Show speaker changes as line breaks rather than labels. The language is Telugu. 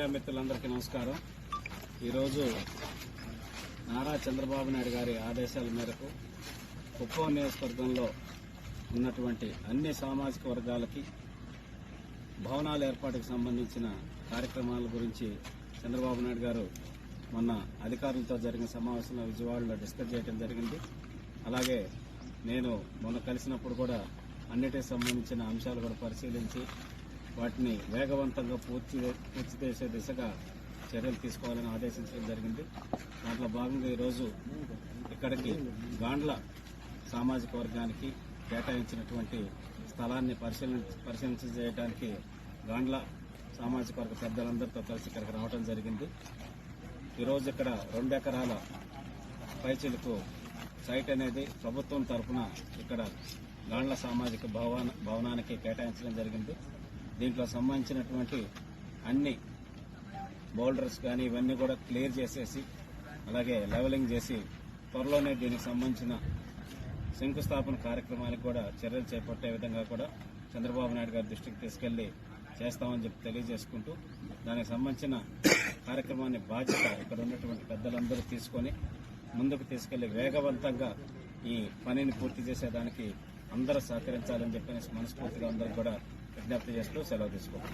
మీడియా మిత్రులందరికీ నమస్కారం. ఈరోజు నారా చంద్రబాబు నాయుడు గారి ఆదేశాల మేరకు కుప్పం నియోజకవర్గంలో ఉన్నటువంటి అన్ని సామాజిక వర్గాలకి భవనాల ఏర్పాటుకు సంబంధించిన కార్యక్రమాల గురించి చంద్రబాబు నాయుడు గారు మొన్న అధికారులతో జరిగిన సమావేశంలో విజయవాడలో డిస్కస్ చేయడం జరిగింది. అలాగే నేను మొన్న కలిసినప్పుడు కూడా అన్నిటికి సంబంధించిన అంశాలు కూడా పరిశీలించి వాటిని వేగవంతంగా పూర్తి చేసే దిశగా చర్యలు తీసుకోవాలని ఆదేశించడం జరిగింది. దాంట్లో భాగంగా ఈరోజు ఇక్కడికి గాండ్ల సామాజిక వర్గానికి కేటాయించినటువంటి స్థలాన్ని పరిశీలించడానికి గాండ్ల సామాజిక వర్గ పెద్దలందరితో కలిసి ఇక్కడికి రావడం జరిగింది. ఈరోజు ఇక్కడ 2 ఎకరాల పైచిలకు సైట్ అనేది ప్రభుత్వం తరఫున ఇక్కడ గాండ్ల సామాజిక భవనానికి కేటాయించడం జరిగింది. దీంట్లో సంబంధించినటువంటి అన్ని బౌల్డర్స్ కానీ ఇవన్నీ కూడా క్లియర్ చేసేసి అలాగే లెవెలింగ్ చేసి త్వరలోనే దీనికి సంబంధించిన శంకుస్థాపన కార్యక్రమానికి కూడా చర్యలు చేపట్టే విధంగా కూడా చంద్రబాబు నాయుడు గారి దృష్టికి తీసుకెళ్లి చేస్తామని చెప్పి తెలియజేసుకుంటూ దానికి సంబంధించిన కార్యక్రమాన్ని బాధ్యత ఇక్కడ ఉన్నటువంటి పెద్దలందరూ తీసుకొని ముందుకు తీసుకెళ్లి వేగవంతంగా ఈ పనిని పూర్తి చేసేదానికి అందరూ సహకరించాలని చెప్పి మనస్ఫూర్తిగా అందరూ కూడా విజ్ఞప్తి చేస్తూ సెలవు తీసుకుంటాం.